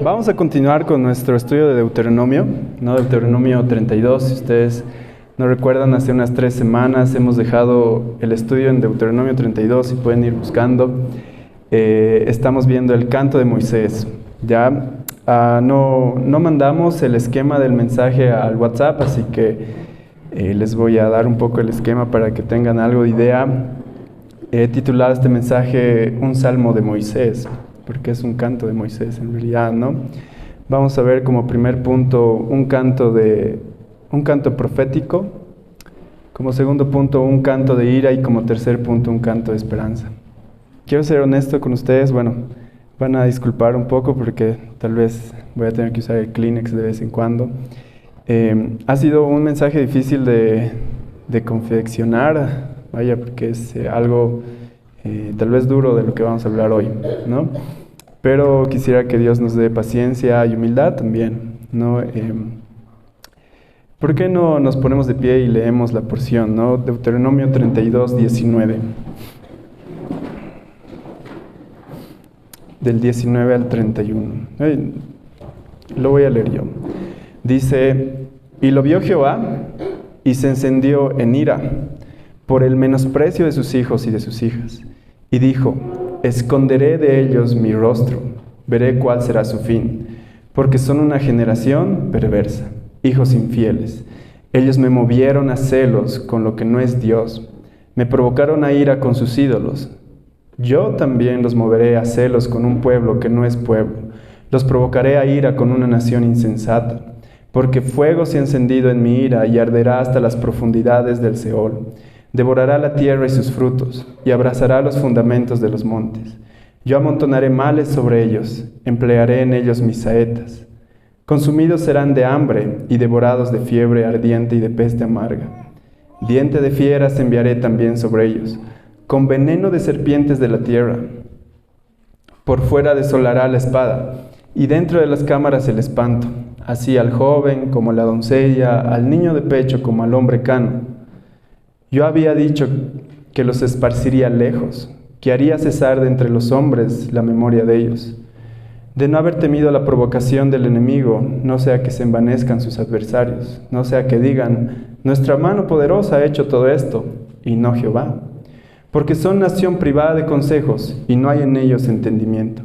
Vamos a continuar con nuestro estudio de Deuteronomio, ¿no? Deuteronomio 32. Si ustedes no recuerdan, hace unas 3 semanas hemos dejado el estudio en Deuteronomio 32 y pueden ir buscando. Estamos viendo el canto de Moisés. Ya no mandamos el esquema del mensaje al WhatsApp, así que les voy a dar un poco el esquema para que tengan algo de idea. He titulado este mensaje Un Salmo de Moisés, porque es un canto de Moisés en realidad, ¿no? Vamos a ver como primer punto un canto profético, como segundo punto un canto de ira y como tercer punto un canto de esperanza. Quiero ser honesto con ustedes, bueno, van a disculpar un poco porque tal vez voy a tener que usar el Kleenex de vez en cuando. Ha sido un mensaje difícil de confeccionar, vaya, porque es algo tal vez duro de lo que vamos a hablar hoy, ¿no? Pero quisiera que Dios nos dé paciencia y humildad también, ¿no? ¿Por qué no nos ponemos de pie y leemos la porción, ¿no? Deuteronomio 32, 19. Del 19 al 31. Lo voy a leer yo. Dice: Y lo vio Jehová, y se encendió en ira por el menosprecio de sus hijos y de sus hijas. Y dijo: Esconderé de ellos mi rostro, veré cuál será su fin, porque son una generación perversa, hijos infieles. Ellos me movieron a celos con lo que no es Dios, me provocaron a ira con sus ídolos. Yo también los moveré a celos con un pueblo que no es pueblo, los provocaré a ira con una nación insensata, porque fuego se ha encendido en mi ira y arderá hasta las profundidades del Seol. Devorará la tierra y sus frutos, y abrazará los fundamentos de los montes. Yo amontonaré males sobre ellos, emplearé en ellos mis saetas. Consumidos serán de hambre y devorados de fiebre ardiente y de peste amarga. Diente de fieras enviaré también sobre ellos, con veneno de serpientes de la tierra. Por fuera desolará la espada, y dentro de las cámaras el espanto, así al joven como a la doncella, al niño de pecho como al hombre cano. Yo había dicho que los esparciría lejos, que haría cesar de entre los hombres la memoria de ellos. De no haber temido la provocación del enemigo, no sea que se envanezcan sus adversarios, no sea que digan: nuestra mano poderosa ha hecho todo esto, y no Jehová. Porque son nación privada de consejos, y no hay en ellos entendimiento.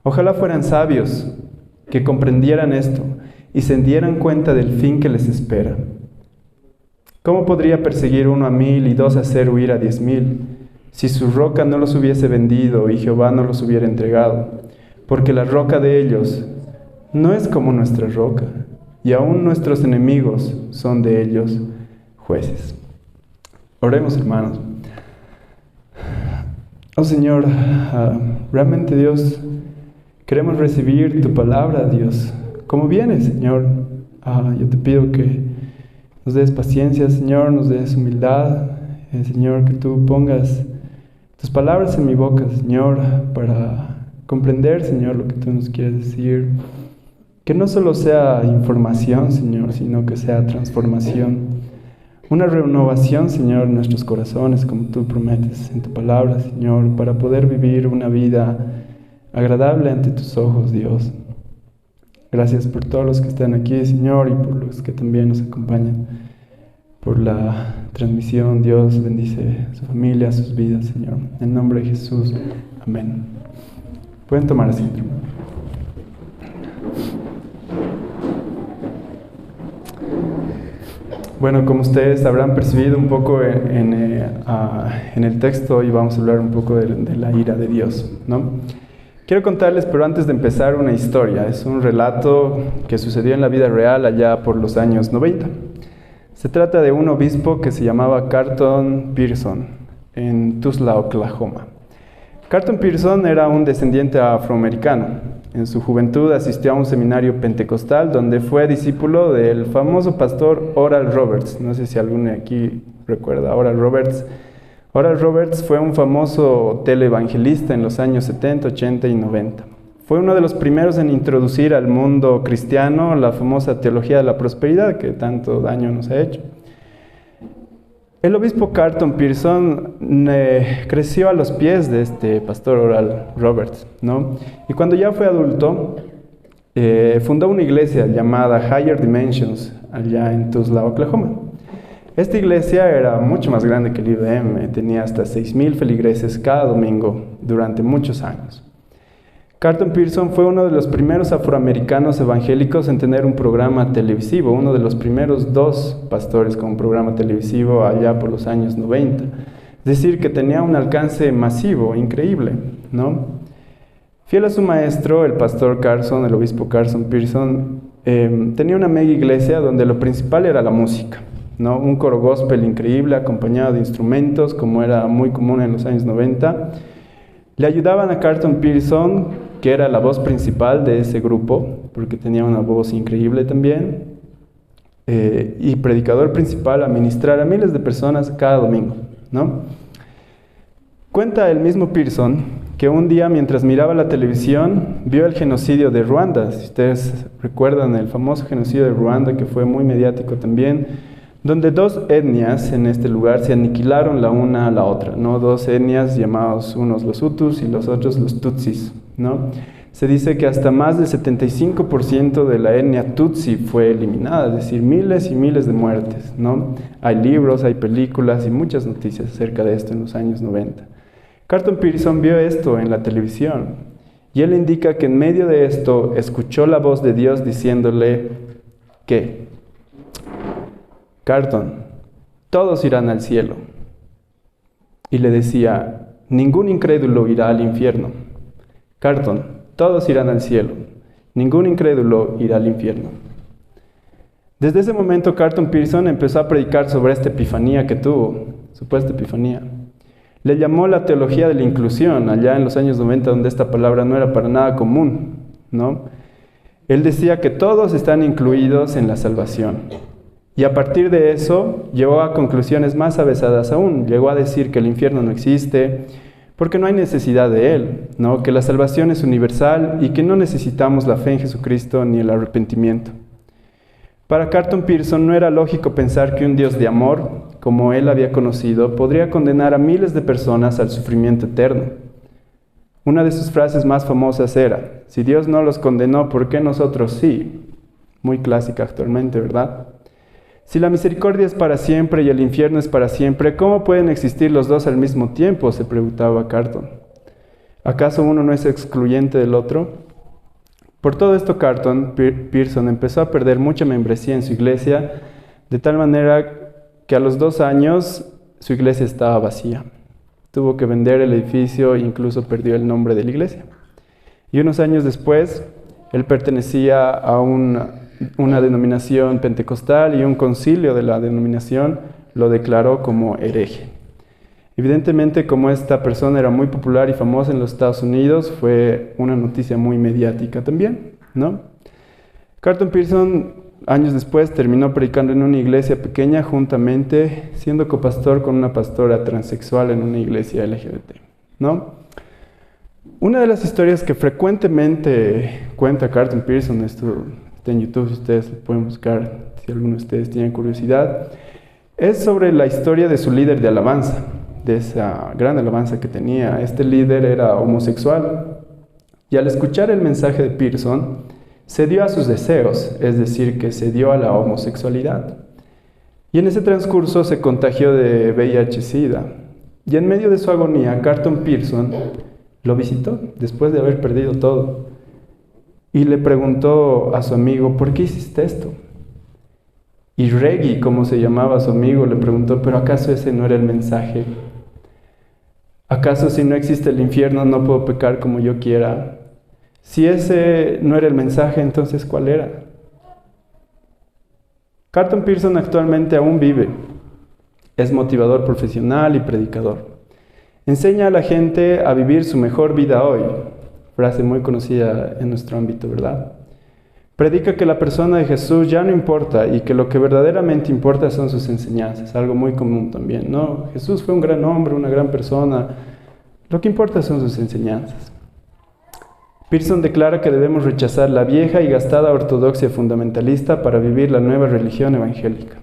Ojalá fueran sabios, que comprendieran esto, y se dieran cuenta del fin que les espera. ¿Cómo podría perseguir uno a 1000 y 2 hacer huir a 10,000, si su roca no los hubiese vendido y Jehová no los hubiera entregado? Porque la roca de ellos no es como nuestra roca, y aún nuestros enemigos son de ellos jueces. Oremos, hermanos. Oh Señor, realmente Dios, queremos recibir tu palabra, Dios, como viene, Señor. Yo te pido que nos des paciencia, Señor, nos des humildad, Señor, que tú pongas tus palabras en mi boca, Señor, para comprender, Señor, lo que tú nos quieres decir. Que no solo sea información, Señor, sino que sea transformación. Una renovación, Señor, en nuestros corazones, como tú prometes en tu palabra, Señor, para poder vivir una vida agradable ante tus ojos, Dios. Gracias por todos los que están aquí, Señor, y por los que también nos acompañan por la transmisión. Dios bendice a su familia, a sus vidas, Señor. En el nombre de Jesús, amén. Pueden tomar asiento. Bueno, como ustedes habrán percibido un poco en el texto, hoy vamos a hablar un poco de la ira de Dios, ¿no? Quiero contarles, pero antes de empezar, una historia. Es un relato que sucedió en la vida real allá por los años 90. Se trata de un obispo que se llamaba Carlton Pearson, en Tulsa, Oklahoma. Carlton Pearson era un descendiente afroamericano. En su juventud asistió a un seminario pentecostal donde fue discípulo del famoso pastor Oral Roberts. No sé si alguno de aquí recuerda a Oral Roberts. Oral Roberts fue un famoso televangelista en los años 70, 80 y 90. Fue uno de los primeros en introducir al mundo cristiano la famosa teología de la prosperidad que tanto daño nos ha hecho. El obispo Carlton Pearson creció a los pies de este pastor Oral Roberts, ¿no? Y cuando ya fue adulto, fundó una iglesia llamada Higher Dimensions, allá en Tulsa, Oklahoma. Esta iglesia era mucho más grande que el IBM, tenía hasta 6,000 feligreses cada domingo durante muchos años. Carlton Pearson fue uno de los primeros afroamericanos evangélicos en tener un programa televisivo, uno de los primeros 2 pastores con un programa televisivo allá por los años 90. Es decir, que tenía un alcance masivo, increíble, ¿no? Fiel a su maestro, el pastor Carson, el obispo Carlton Pearson, tenía una mega iglesia donde lo principal era la música, ¿no? Un coro gospel increíble acompañado de instrumentos, como era muy común en los años 90. Le ayudaban a Carlton Pearson, que era la voz principal de ese grupo, porque tenía una voz increíble también, y predicador principal, a ministrar a miles de personas cada domingo, ¿no? Cuenta el mismo Pearson que un día, mientras miraba la televisión, vio el genocidio de Ruanda. Si ustedes recuerdan el famoso genocidio de Ruanda, que fue muy mediático también, donde 2 etnias en este lugar se aniquilaron la una a la otra, ¿no? 2 etnias llamados unos los Hutus y los otros los Tutsis, ¿no? Se dice que hasta más del 75% de la etnia Tutsi fue eliminada, es decir, miles y miles de muertes, ¿no? Hay libros, hay películas y muchas noticias acerca de esto en los años 90. Carlton Pearson vio esto en la televisión y él indica que en medio de esto escuchó la voz de Dios diciéndole que Carlton, todos irán al cielo. Y le decía, ningún incrédulo irá al infierno. Carlton, todos irán al cielo. Ningún incrédulo irá al infierno. Desde ese momento, Carlton Pearson empezó a predicar sobre esta epifanía que tuvo, supuesta epifanía. Le llamó la teología de la inclusión, allá en los años 90, donde esta palabra no era para nada común, ¿no? Él decía que todos están incluidos en la salvación. Y a partir de eso, llegó a conclusiones más avesadas aún. Llegó a decir que el infierno no existe, porque no hay necesidad de él, ¿no? Que la salvación es universal y que no necesitamos la fe en Jesucristo ni el arrepentimiento. Para Carlton Pearson no era lógico pensar que un Dios de amor, como él había conocido, podría condenar a miles de personas al sufrimiento eterno. Una de sus frases más famosas era, si Dios no los condenó, ¿por qué nosotros sí? Muy clásica actualmente, ¿verdad? Si la misericordia es para siempre y el infierno es para siempre, ¿cómo pueden existir los dos al mismo tiempo?, se preguntaba Carlton. ¿Acaso uno no es excluyente del otro? Por todo esto, Carlton Pearson empezó a perder mucha membresía en su iglesia, de tal manera que a los 2 años su iglesia estaba vacía. Tuvo que vender el edificio e incluso perdió el nombre de la iglesia. Y unos años después, él pertenecía a una denominación pentecostal y un concilio de la denominación lo declaró como hereje. Evidentemente, como esta persona era muy popular y famosa en los Estados Unidos, fue una noticia muy mediática también, ¿no? Carlton Pearson, años después, terminó predicando en una iglesia pequeña juntamente, siendo copastor con una pastora transexual en una iglesia LGBT, ¿no? Una de las historias que frecuentemente cuenta Carlton Pearson, esto está en YouTube, si ustedes lo pueden buscar, si alguno de ustedes tiene curiosidad, es sobre la historia de su líder de alabanza, de esa gran alabanza que tenía. Este líder era homosexual y al escuchar el mensaje de Pearson, cedió a sus deseos, es decir, que cedió a la homosexualidad. Y en ese transcurso se contagió de VIH-Sida. Y en medio de su agonía, Carlton Pearson lo visitó después de haber perdido todo. Y le preguntó a su amigo, ¿por qué hiciste esto? Y Reggie, como se llamaba su amigo, le preguntó, ¿pero acaso ese no era el mensaje? ¿Acaso si no existe el infierno no puedo pecar como yo quiera? Si ese no era el mensaje, entonces ¿cuál era? Carlton Pearson actualmente aún vive. Es motivador profesional y predicador. Enseña a la gente a vivir su mejor vida hoy. Frase muy conocida en nuestro ámbito, ¿verdad? Predica que la persona de Jesús ya no importa y que lo que verdaderamente importa son sus enseñanzas, algo muy común también, ¿no? Jesús fue un gran hombre, una gran persona, lo que importa son sus enseñanzas. Pearson declara que debemos rechazar la vieja y gastada ortodoxia fundamentalista para vivir la nueva religión evangélica.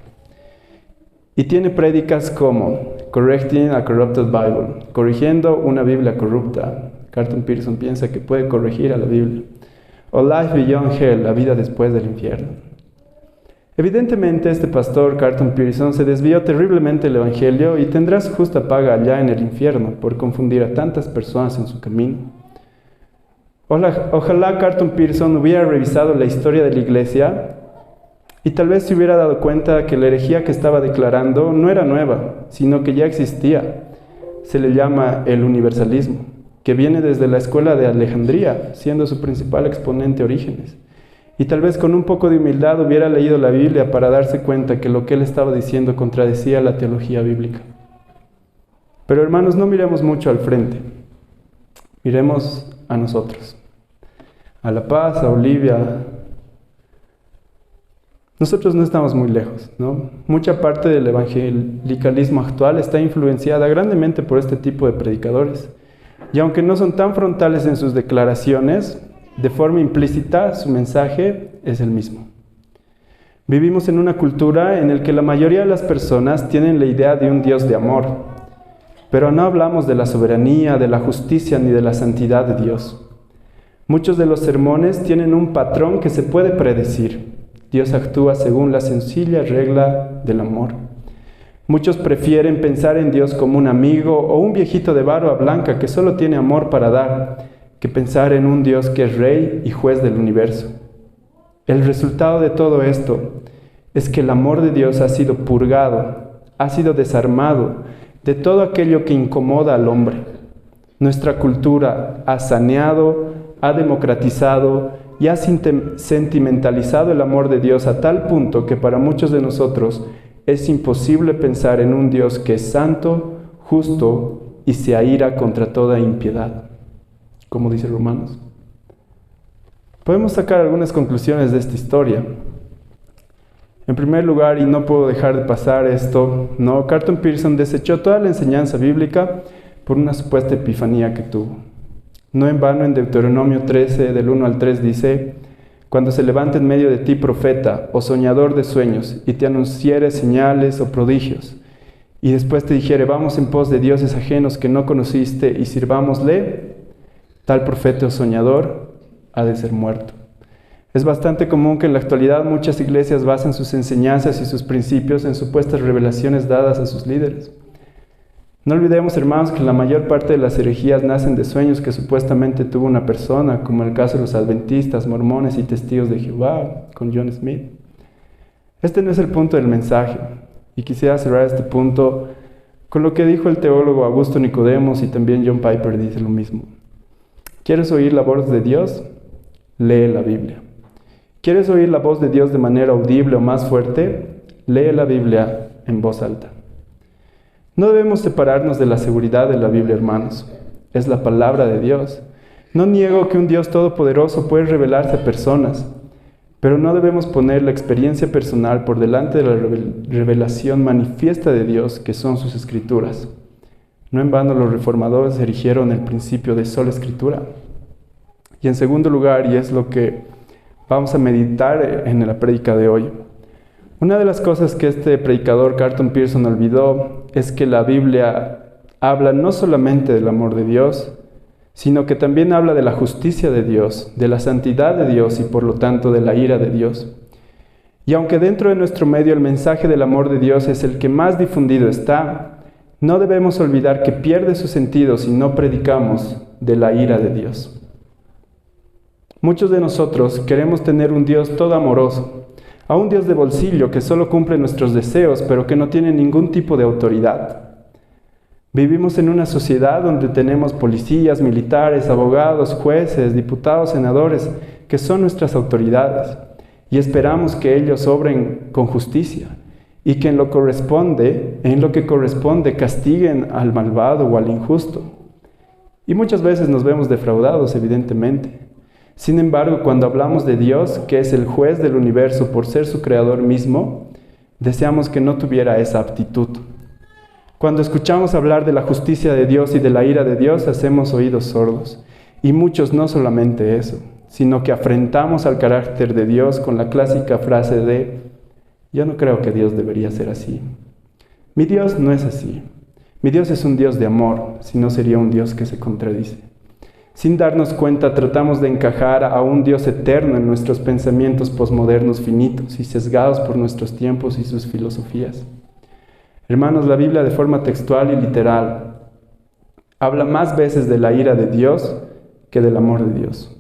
Y tiene prédicas como Correcting a Corrupted Bible, corrigiendo una Biblia corrupta. Carlton Pearson piensa que puede corregir a la Biblia. o Life Beyond Hell, la vida después del infierno. Evidentemente, este pastor, Carlton Pearson, se desvió terriblemente del Evangelio y tendrá su justa paga allá en el infierno por confundir a tantas personas en su camino. Ojalá Carlton Pearson hubiera revisado la historia de la iglesia y tal vez se hubiera dado cuenta que la herejía que estaba declarando no era nueva, sino que ya existía. Se le llama el universalismo, que viene desde la escuela de Alejandría, siendo su principal exponente Orígenes. Y tal vez con un poco de humildad hubiera leído la Biblia para darse cuenta que lo que él estaba diciendo contradecía la teología bíblica. Pero hermanos, no miremos mucho al frente. Miremos a nosotros. A La Paz, a Olivia. Nosotros no estamos muy lejos, ¿no? Mucha parte del evangelicalismo actual está influenciada grandemente por este tipo de predicadores. Y aunque no son tan frontales en sus declaraciones, de forma implícita su mensaje es el mismo. Vivimos en una cultura en la que la mayoría de las personas tienen la idea de un Dios de amor, pero no hablamos de la soberanía, de la justicia ni de la santidad de Dios. Muchos de los sermones tienen un patrón que se puede predecir. Dios actúa según la sencilla regla del amor. Muchos prefieren pensar en Dios como un amigo o un viejito de barba blanca que solo tiene amor para dar, que pensar en un Dios que es rey y juez del universo. El resultado de todo esto es que el amor de Dios ha sido purgado, ha sido desarmado de todo aquello que incomoda al hombre. Nuestra cultura ha saneado, ha democratizado y ha sentimentalizado el amor de Dios a tal punto que para muchos de nosotros es imposible pensar en un Dios que es santo, justo y se aira contra toda impiedad, como dice Romanos. Podemos sacar algunas conclusiones de esta historia. En primer lugar, y no puedo dejar de pasar esto, ¿no? Carlton Pearson desechó toda la enseñanza bíblica por una supuesta epifanía que tuvo. No en vano en Deuteronomio 13, del 1 al 3 dice: cuando se levante en medio de ti profeta o soñador de sueños y te anunciere señales o prodigios, y después te dijere, vamos en pos de dioses ajenos que no conociste y sirvámosle, tal profeta o soñador ha de ser muerto. Es bastante común que en la actualidad muchas iglesias basen sus enseñanzas y sus principios en supuestas revelaciones dadas a sus líderes. No olvidemos, hermanos, que la mayor parte de las herejías nacen de sueños que supuestamente tuvo una persona, como el caso de los adventistas, mormones y testigos de Jehová, con John Smith. Este no es el punto del mensaje, y quisiera cerrar este punto con lo que dijo el teólogo Augusto Nicodemos, y también John Piper dice lo mismo. ¿Quieres oír la voz de Dios? Lee la Biblia. ¿Quieres oír la voz de Dios de manera audible o más fuerte? Lee la Biblia en voz alta. No debemos separarnos de la seguridad de la Biblia, hermanos. Es la palabra de Dios. No niego que un Dios todopoderoso puede revelarse a personas, pero no debemos poner la experiencia personal por delante de la revelación manifiesta de Dios, que son sus escrituras. No en vano los reformadores erigieron el principio de sola escritura. Y en segundo lugar, y es lo que vamos a meditar en la prédica de hoy, una de las cosas que este predicador Carlton Pearson olvidó es que la Biblia habla no solamente del amor de Dios, sino que también habla de la justicia de Dios, de la santidad de Dios y por lo tanto de la ira de Dios. Y aunque dentro de nuestro medio el mensaje del amor de Dios es el que más difundido está, no debemos olvidar que pierde su sentido si no predicamos de la ira de Dios. Muchos de nosotros queremos tener un Dios todo amoroso, a un Dios de bolsillo que solo cumple nuestros deseos, pero que no tiene ningún tipo de autoridad. Vivimos en una sociedad donde tenemos policías, militares, abogados, jueces, diputados, senadores, que son nuestras autoridades, y esperamos que ellos obren con justicia, y que en lo que corresponde castiguen al malvado o al injusto. Y muchas veces nos vemos defraudados, evidentemente. Sin embargo, cuando hablamos de Dios, que es el juez del universo por ser su creador mismo, deseamos que no tuviera esa aptitud. Cuando escuchamos hablar de la justicia de Dios y de la ira de Dios, hacemos oídos sordos. Y muchos no solamente eso, sino que afrentamos al carácter de Dios con la clásica frase de: yo no creo que Dios debería ser así. Mi Dios no es así. Mi Dios es un Dios de amor, si no sería un Dios que se contradice. Sin darnos cuenta, tratamos de encajar a un Dios eterno en nuestros pensamientos posmodernos finitos y sesgados por nuestros tiempos y sus filosofías. Hermanos, la Biblia de forma textual y literal habla más veces de la ira de Dios que del amor de Dios.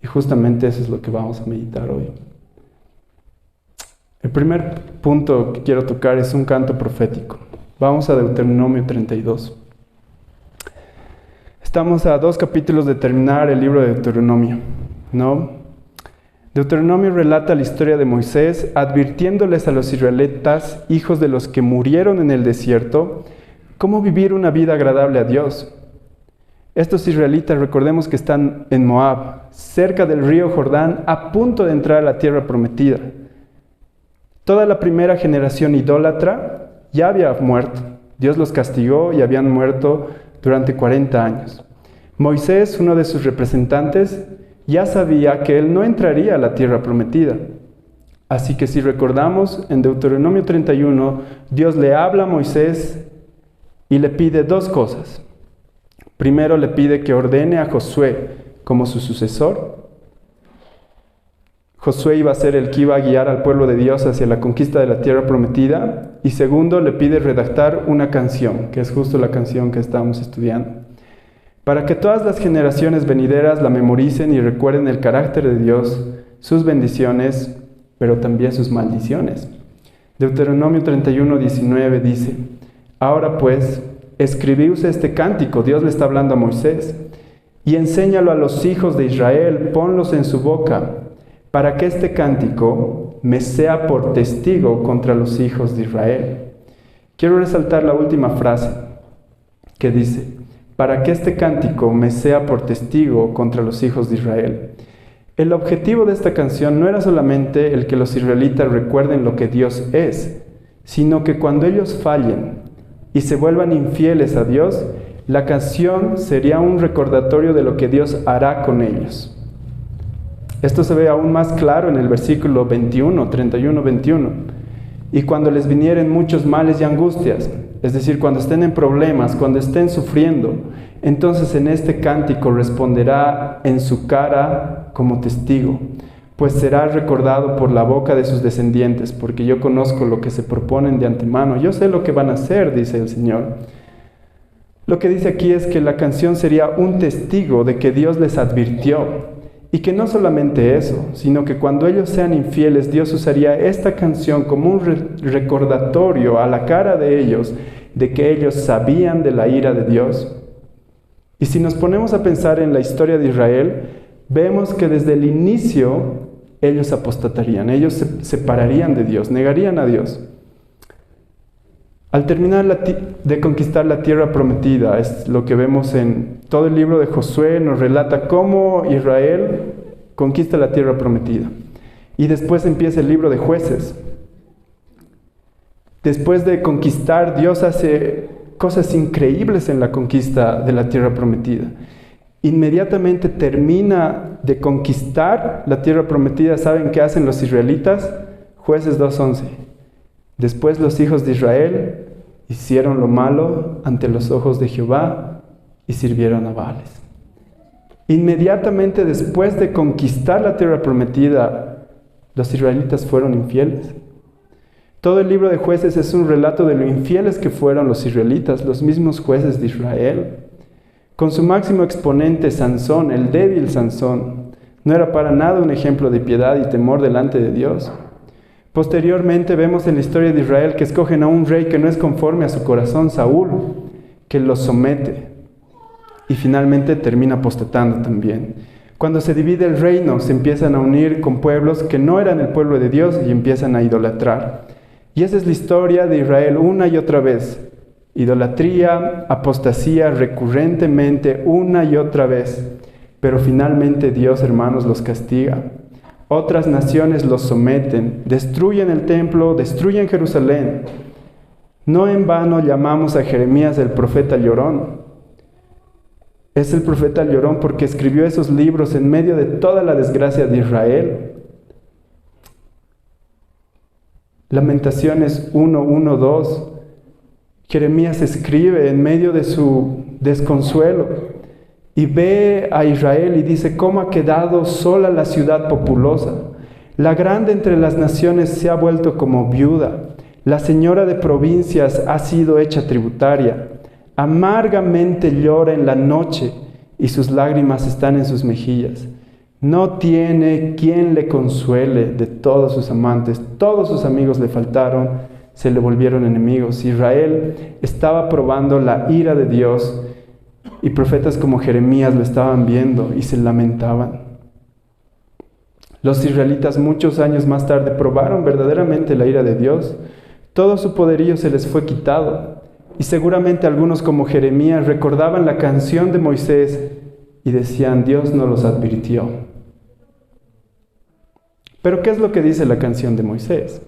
Y justamente eso es lo que vamos a meditar hoy. El primer punto que quiero tocar es un canto profético. Vamos a Deuteronomio 32. Estamos a 2 capítulos de terminar el libro de Deuteronomio, ¿no? Deuteronomio relata la historia de Moisés advirtiéndoles a los israelitas, hijos de los que murieron en el desierto, cómo vivir una vida agradable a Dios. Estos israelitas, recordemos que están en Moab, cerca del río Jordán, a punto de entrar a la tierra prometida. Toda la primera generación idólatra ya había muerto. Dios los castigó y habían muerto durante 40 años. Moisés, uno de sus representantes, ya sabía que él no entraría a la tierra prometida. Así que si recordamos, en Deuteronomio 31, Dios le habla a Moisés y le pide dos cosas. Primero le pide que ordene a Josué como su sucesor. Josué iba a ser el que iba a guiar al pueblo de Dios hacia la conquista de la tierra prometida. Y segundo, le pide redactar una canción, que es justo la canción que estamos estudiando, para que todas las generaciones venideras la memoricen y recuerden el carácter de Dios, sus bendiciones, pero también sus maldiciones. Deuteronomio 31:19 dice: Ahora pues, escribíos este cántico, Dios le está hablando a Moisés, y enséñalo a los hijos de Israel, ponlos en su boca, para que este cántico me sea por testigo contra los hijos de Israel. Quiero resaltar la última frase que dice: para que este cántico me sea por testigo contra los hijos de Israel. El objetivo de esta canción no era solamente el que los israelitas recuerden lo que Dios es, sino que cuando ellos fallen y se vuelvan infieles a Dios, la canción sería un recordatorio de lo que Dios hará con ellos. Esto se ve aún más claro en el versículo 31:21. Y cuando les vinieren muchos males y angustias, es decir, cuando estén en problemas, cuando estén sufriendo, entonces en este cántico responderá en su cara como testigo, pues será recordado por la boca de sus descendientes, porque yo conozco lo que se proponen de antemano, yo sé lo que van a hacer, dice el Señor. Lo que dice aquí es que la canción sería un testigo de que Dios les advirtió. Y que no solamente eso, sino que cuando ellos sean infieles, Dios usaría esta canción como un recordatorio a la cara de ellos de que ellos sabían de la ira de Dios. Y si nos ponemos a pensar en la historia de Israel, vemos que desde el inicio ellos apostatarían, ellos se separarían de Dios, negarían a Dios. Al terminar de conquistar la tierra prometida, es lo que vemos en todo el libro de Josué, nos relata cómo Israel conquista la tierra prometida. Y después empieza el libro de Jueces. Después de conquistar, Dios hace cosas increíbles en la conquista de la tierra prometida. Inmediatamente termina de conquistar la tierra prometida. ¿Saben qué hacen los israelitas? Jueces 2:11. Después los hijos de Israel hicieron lo malo ante los ojos de Jehová y sirvieron a Baales. Inmediatamente después de conquistar la tierra prometida, los israelitas fueron infieles. Todo el libro de Jueces es un relato de lo infieles que fueron los israelitas, los mismos jueces de Israel. Con su máximo exponente, Sansón, el débil Sansón, no era para nada un ejemplo de piedad y temor delante de Dios. Posteriormente vemos en la historia de Israel que escogen a un rey que no es conforme a su corazón, Saúl, que los somete y finalmente termina apostatando también. Cuando se divide el reino, se empiezan a unir con pueblos que no eran el pueblo de Dios y empiezan a idolatrar. Y esa es la historia de Israel una y otra vez. Idolatría, apostasía recurrentemente una y otra vez. Pero finalmente Dios, hermanos, los castiga. Otras naciones los someten, destruyen el templo, destruyen Jerusalén. No en vano llamamos a Jeremías el profeta llorón. Es el profeta llorón porque escribió esos libros en medio de toda la desgracia de Israel. Lamentaciones 1:1-2. Jeremías escribe en medio de su desconsuelo y ve a Israel y dice: ¿cómo ha quedado sola la ciudad populosa? La grande entre las naciones se ha vuelto como viuda. La señora de provincias ha sido hecha tributaria. Amargamente llora en la noche y sus lágrimas están en sus mejillas. No tiene quien le consuele de todos sus amantes. Todos sus amigos le faltaron, se le volvieron enemigos. Israel estaba probando la ira de Dios y profetas como Jeremías lo estaban viendo y se lamentaban. Los israelitas muchos años más tarde probaron verdaderamente la ira de Dios. Todo su poderío se les fue quitado. Y seguramente algunos como Jeremías recordaban la canción de Moisés y decían: Dios no los advirtió. Pero ¿qué es lo que dice la canción de Moisés?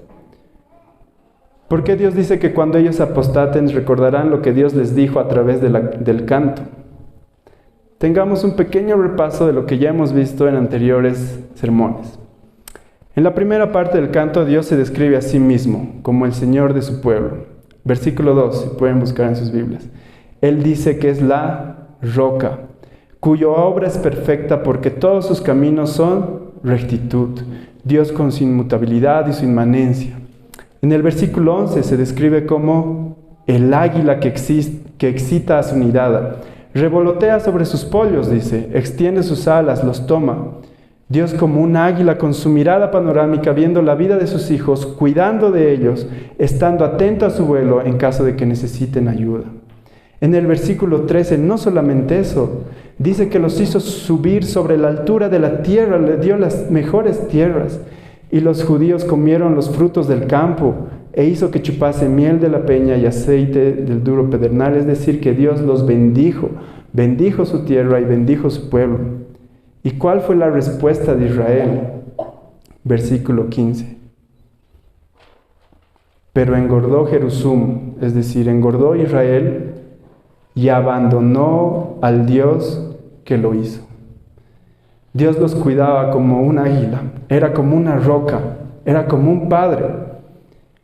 ¿Por qué Dios dice que cuando ellos apostaten recordarán lo que Dios les dijo a través del canto? Tengamos un pequeño repaso de lo que ya hemos visto en anteriores sermones. En la primera parte del canto, Dios se describe a sí mismo como el Señor de su pueblo. Versículo 2, si pueden buscar en sus Biblias. Él dice que es la roca, cuya obra es perfecta porque todos sus caminos son rectitud. Dios con su inmutabilidad y su inmanencia. En el versículo 11 se describe como el águila que excita a su nidada. Revolotea sobre sus pollos, dice, extiende sus alas, los toma. Dios como un águila con su mirada panorámica, viendo la vida de sus hijos, cuidando de ellos, estando atento a su vuelo en caso de que necesiten ayuda. En el versículo 13, no solamente eso, dice que los hizo subir sobre la altura de la tierra, le dio las mejores tierras, y los judíos comieron los frutos del campo, e hizo que chupase miel de la peña y aceite del duro pedernal, es decir, que Dios los bendijo, bendijo su tierra y bendijo su pueblo. ¿Y cuál fue la respuesta de Israel? Versículo 15. Pero engordó Jerusum, es decir, engordó Israel y abandonó al Dios que lo hizo. Dios los cuidaba como un águila, era como una roca, era como un padre.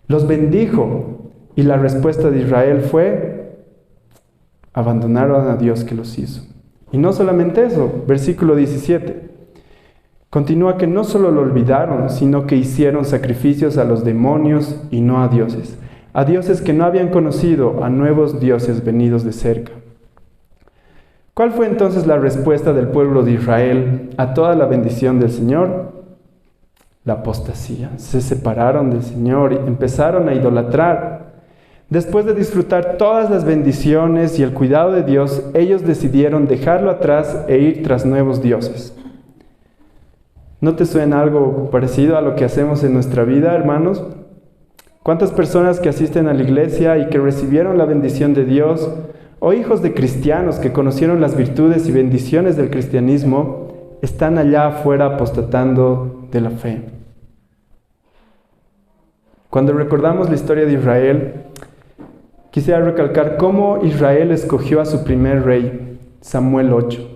Los bendijo y la respuesta de Israel fue: abandonaron a Dios que los hizo. Y no solamente eso, versículo 17. Continúa que no solo lo olvidaron, sino que hicieron sacrificios a los demonios y no a dioses que no habían conocido, a nuevos dioses venidos de cerca. ¿Cuál fue entonces la respuesta del pueblo de Israel a toda la bendición del Señor? La apostasía. Se separaron del Señor y empezaron a idolatrar. Después de disfrutar todas las bendiciones y el cuidado de Dios, ellos decidieron dejarlo atrás e ir tras nuevos dioses. ¿No te suena algo parecido a lo que hacemos en nuestra vida, hermanos? ¿Cuántas personas que asisten a la iglesia y que recibieron la bendición de Dios, o hijos de cristianos que conocieron las virtudes y bendiciones del cristianismo, están allá afuera apostatando de la fe? Cuando recordamos la historia de Israel, quisiera recalcar cómo Israel escogió a su primer rey, Samuel 8.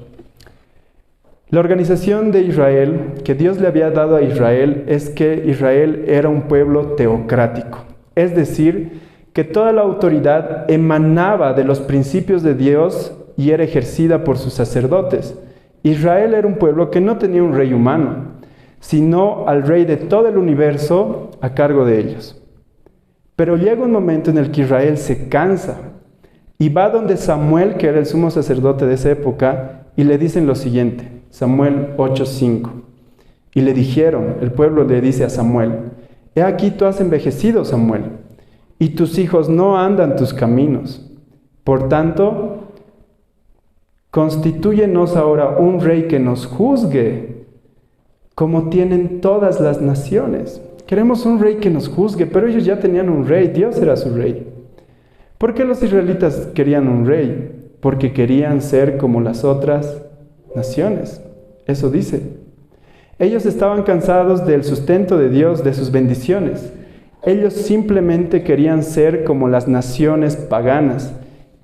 La organización de Israel que Dios le había dado a Israel es que Israel era un pueblo teocrático, es decir, que toda la autoridad emanaba de los principios de Dios y era ejercida por sus sacerdotes. Israel era un pueblo que no tenía un rey humano, sino al rey de todo el universo a cargo de ellos. Pero llega un momento en el que Israel se cansa y va donde Samuel, que era el sumo sacerdote de esa época, y le dicen lo siguiente, Samuel 8:5. Y le dijeron, el pueblo le dice a Samuel: he aquí tú has envejecido, Samuel, y tus hijos no andan tus caminos. Por tanto, constitúyenos ahora un rey que nos juzgue, como tienen todas las naciones. Queremos un rey que nos juzgue, pero ellos ya tenían un rey, Dios era su rey. ¿Por qué los israelitas querían un rey? Porque querían ser como las otras naciones. Eso dice. Ellos estaban cansados del sustento de Dios, de sus bendiciones. Ellos simplemente querían ser como las naciones paganas.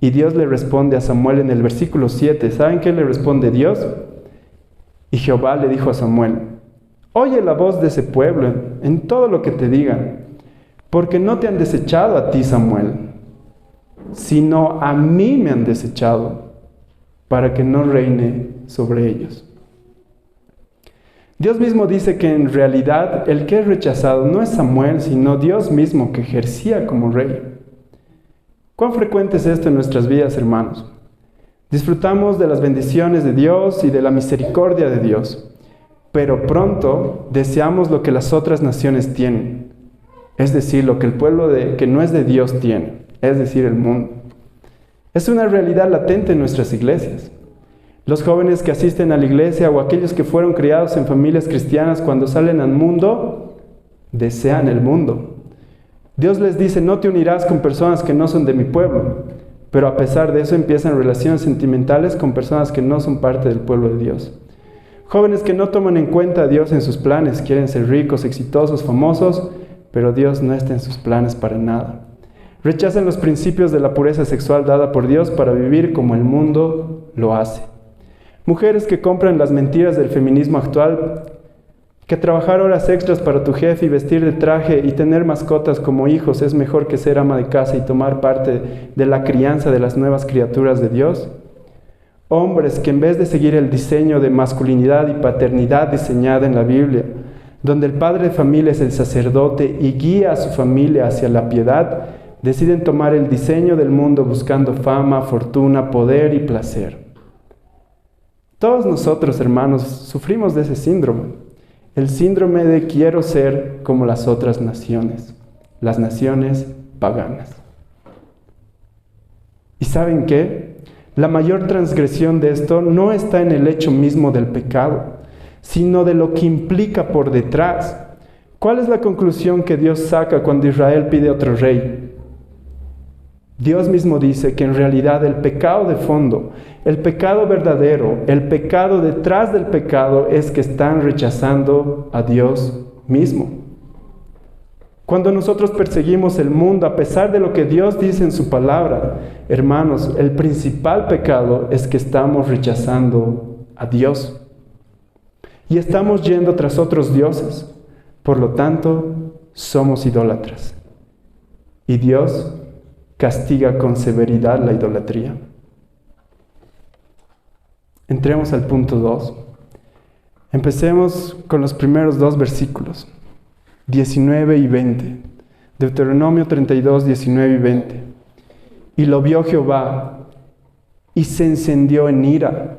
Y Dios le responde a Samuel en el versículo 7. ¿Saben qué le responde Dios? Y Jehová le dijo a Samuel: oye la voz de ese pueblo en todo lo que te digan, porque no te han desechado a ti, Samuel, sino a mí me han desechado. para que no reine sobre ellos. Dios mismo dice que en realidad el que es rechazado no es Samuel, sino Dios mismo que ejercía como rey. ¿Cuán frecuente es esto en nuestras vidas, hermanos? Disfrutamos de las bendiciones de Dios y de la misericordia de Dios, pero pronto deseamos lo que las otras naciones tienen, es decir, lo que el pueblo que no es de Dios tiene, es decir, el mundo. Es una realidad latente en nuestras iglesias. Los jóvenes que asisten a la iglesia o aquellos que fueron criados en familias cristianas, cuando salen al mundo, desean el mundo. Dios les dice: no te unirás con personas que no son de mi pueblo, pero a pesar de eso empiezan relaciones sentimentales con personas que no son parte del pueblo de Dios. Jóvenes que no toman en cuenta a Dios en sus planes, quieren ser ricos, exitosos, famosos, pero Dios no está en sus planes para nada. Rechazan los principios de la pureza sexual dada por Dios para vivir como el mundo lo hace. Mujeres que compran las mentiras del feminismo actual, que trabajar horas extras para tu jefe y vestir de traje y tener mascotas como hijos es mejor que ser ama de casa y tomar parte de la crianza de las nuevas criaturas de Dios. Hombres que en vez de seguir el diseño de masculinidad y paternidad diseñada en la Biblia, donde el padre de familia es el sacerdote y guía a su familia hacia la piedad, deciden tomar el diseño del mundo buscando fama, fortuna, poder y placer. Todos nosotros, hermanos, sufrimos de ese síndrome. El síndrome de quiero ser como las otras naciones, las naciones paganas. ¿Y saben qué? La mayor transgresión de esto no está en el hecho mismo del pecado, sino de lo que implica por detrás. ¿Cuál es la conclusión que Dios saca cuando Israel pide otro rey? Dios mismo dice que en realidad el pecado de fondo, el pecado verdadero, el pecado detrás del pecado es que están rechazando a Dios mismo. Cuando nosotros perseguimos el mundo a pesar de lo que Dios dice en su palabra, hermanos, el principal pecado es que estamos rechazando a Dios y estamos yendo tras otros dioses. Por lo tanto, somos idólatras. Y Dios castiga con severidad la idolatría. Entremos al punto 2. Empecemos con los primeros 2 versículos, 19 y 20. Deuteronomio 32, 19 y 20. Y lo vio Jehová, y se encendió en ira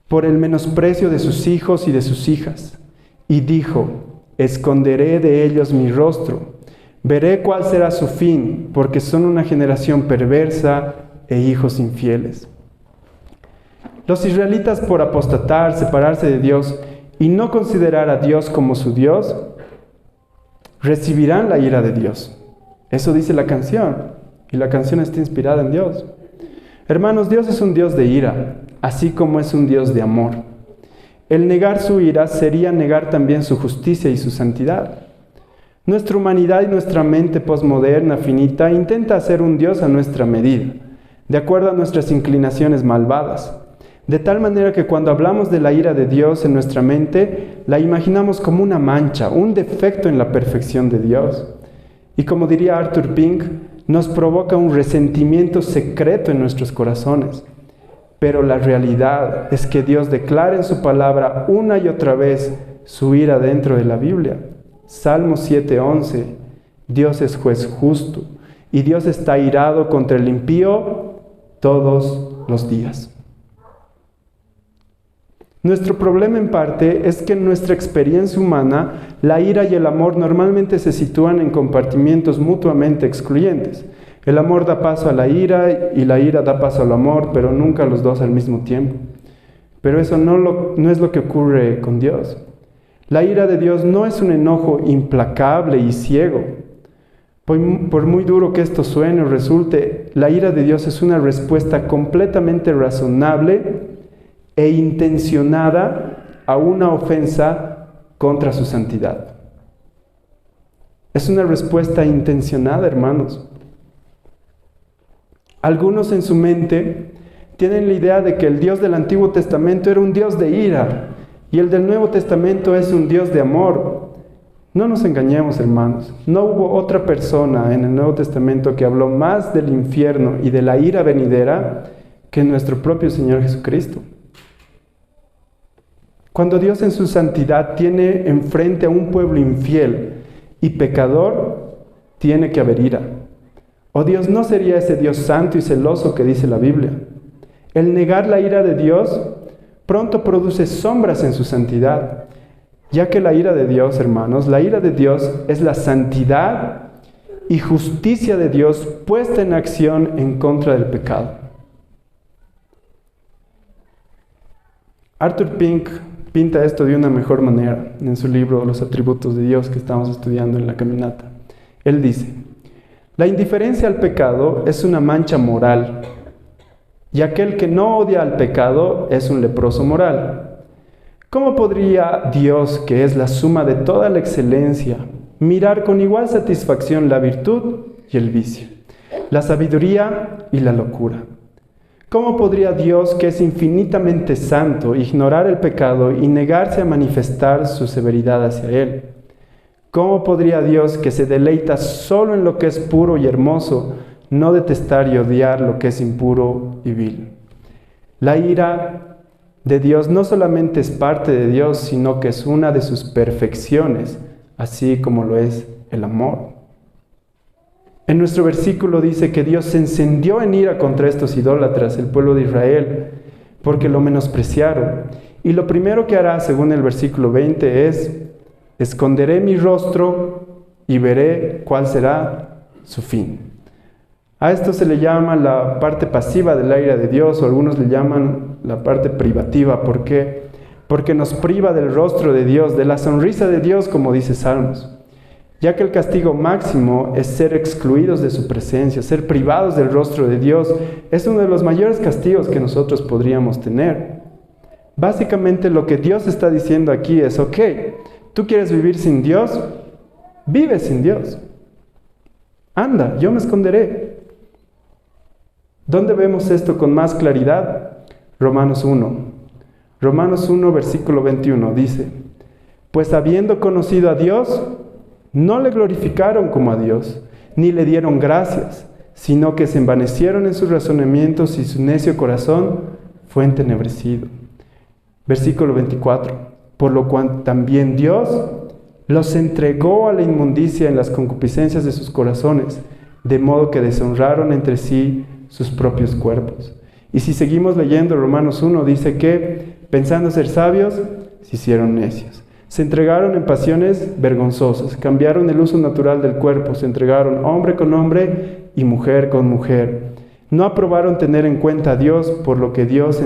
por el menosprecio de sus hijos y de sus hijas, y dijo: esconderé de ellos mi rostro, veré cuál será su fin, porque son una generación perversa e hijos infieles. Los israelitas, por apostatar, separarse de Dios y no considerar a Dios como su Dios, recibirán la ira de Dios. Eso dice la canción, y la canción está inspirada en Dios. Hermanos, Dios es un Dios de ira, así como es un Dios de amor. El negar su ira sería negar también su justicia y su santidad. Nuestra humanidad y nuestra mente posmoderna, finita, intenta hacer un Dios a nuestra medida, de acuerdo a nuestras inclinaciones malvadas. De tal manera que cuando hablamos de la ira de Dios en nuestra mente, la imaginamos como una mancha, un defecto en la perfección de Dios. Y como diría Arthur Pink, nos provoca un resentimiento secreto en nuestros corazones. Pero la realidad es que Dios declara en su palabra una y otra vez su ira dentro de la Biblia. Salmo 7:11, Dios es juez justo y Dios está airado contra el impío todos los días. Nuestro problema en parte es que en nuestra experiencia humana, la ira y el amor normalmente se sitúan en compartimientos mutuamente excluyentes. El amor da paso a la ira y la ira da paso al amor, pero nunca los dos al mismo tiempo. Pero eso no es lo que ocurre con Dios. La ira de Dios no es un enojo implacable y ciego. Por muy duro que esto suene o resulte, la ira de Dios es una respuesta completamente razonable e intencionada a una ofensa contra su santidad. Es una respuesta intencionada, hermanos. Algunos en su mente tienen la idea de que el Dios del Antiguo Testamento era un Dios de ira y el del Nuevo Testamento es un Dios de amor. No nos engañemos, hermanos. No hubo otra persona en el Nuevo Testamento que habló más del infierno y de la ira venidera que nuestro propio Señor Jesucristo. Cuando Dios en su santidad tiene enfrente a un pueblo infiel y pecador, tiene que haber ira. ¿O Dios no sería ese Dios santo y celoso que dice la Biblia? El negar la ira de Dios pronto produce sombras en su santidad, ya que la ira de Dios, hermanos, la ira de Dios es la santidad y justicia de Dios puesta en acción en contra del pecado. Arthur Pink pinta esto de una mejor manera en su libro Los atributos de Dios que estamos estudiando en la caminata. Él dice: la indiferencia al pecado es una mancha moral, y aquel que no odia al pecado es un leproso moral. ¿Cómo podría Dios, que es la suma de toda la excelencia, mirar con igual satisfacción la virtud y el vicio, la sabiduría y la locura? ¿Cómo podría Dios, que es infinitamente santo, ignorar el pecado y negarse a manifestar su severidad hacia él? ¿Cómo podría Dios, que se deleita solo en lo que es puro y hermoso, no detestar y odiar lo que es impuro y vil? La ira de Dios no solamente es parte de Dios, sino que es una de sus perfecciones, así como lo es el amor. En nuestro versículo dice que Dios se encendió en ira contra estos idólatras, el pueblo de Israel, porque lo menospreciaron. Y lo primero que hará, según el versículo 20, es: esconderé mi rostro y veré cuál será su fin. A esto se le llama la parte pasiva de la ira de Dios, o algunos le llaman la parte privativa. ¿Por qué? Porque nos priva del rostro de Dios, de la sonrisa de Dios, como dice Salmos. Ya que el castigo máximo es ser excluidos de su presencia, ser privados del rostro de Dios, es uno de los mayores castigos que nosotros podríamos tener. Básicamente lo que Dios está diciendo aquí es: ok, ¿tú quieres vivir sin Dios? Vive sin Dios. Anda, yo me esconderé. ¿Dónde vemos esto con más claridad? Romanos 1. Romanos 1, versículo 21 dice: pues habiendo conocido a Dios, no le glorificaron como a Dios, ni le dieron gracias, sino que se envanecieron en sus razonamientos y su necio corazón fue entenebrecido. Versículo 24. Por lo cual también Dios los entregó a la inmundicia en las concupiscencias de sus corazones, de modo que deshonraron entre sí sus propios cuerpos. Y si seguimos leyendo Romanos 1, dice que, pensando ser sabios, se hicieron necios. Se entregaron en pasiones vergonzosas, cambiaron el uso natural del cuerpo, se entregaron hombre con hombre y mujer con mujer. No aprobaron tener en cuenta a Dios, por lo que Dios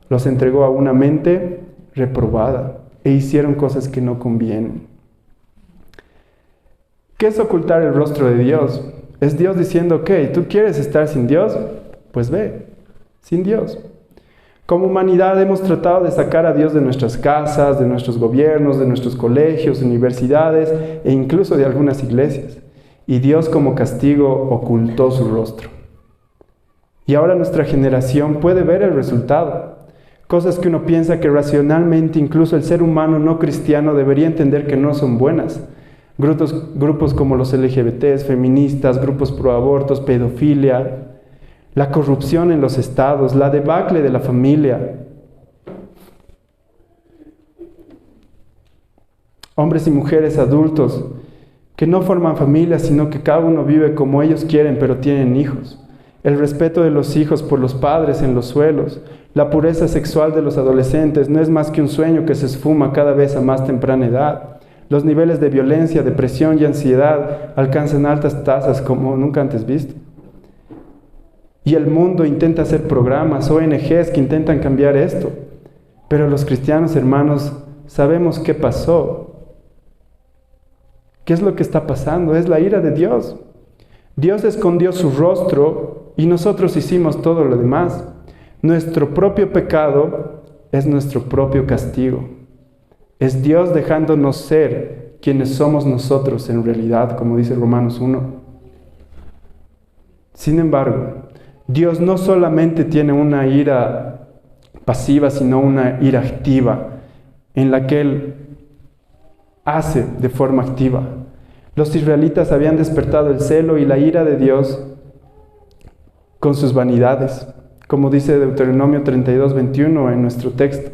los entregó a una mente reprobada e hicieron cosas que no convienen. ¿Qué es ocultar el rostro de Dios? Es Dios diciendo: ok, ¿tú quieres estar sin Dios? Pues ve, sin Dios. Como humanidad hemos tratado de sacar a Dios de nuestras casas, de nuestros gobiernos, de nuestros colegios, universidades e incluso de algunas iglesias. Y Dios, como castigo, ocultó su rostro. Y ahora nuestra generación puede ver el resultado. Cosas que uno piensa que racionalmente incluso el ser humano no cristiano debería entender que no son buenas. Grupos como los LGBTs, feministas, grupos proabortos, pedofilia, la corrupción en los estados, la debacle de la familia. Hombres y mujeres adultos que no forman familia, sino que cada uno vive como ellos quieren, pero tienen hijos. El respeto de los hijos por los padres en los suelos. La pureza sexual de los adolescentes no es más que un sueño que se esfuma cada vez a más temprana edad. Los niveles de violencia, depresión y ansiedad alcanzan altas tasas como nunca antes visto. Y el mundo intenta hacer programas, ONGs que intentan cambiar esto. Pero los cristianos, hermanos, sabemos qué pasó. ¿Qué es lo que está pasando? Es la ira de Dios. Dios escondió su rostro y nosotros hicimos todo lo demás. Nuestro propio pecado es nuestro propio castigo. Es Dios dejándonos ser quienes somos nosotros en realidad, como dice Romanos 1. Sin embargo, Dios no solamente tiene una ira pasiva, sino una ira activa, en la que Él hace de forma activa. Los israelitas habían despertado el celo y la ira de Dios con sus vanidades, como dice Deuteronomio 32:21 en nuestro texto.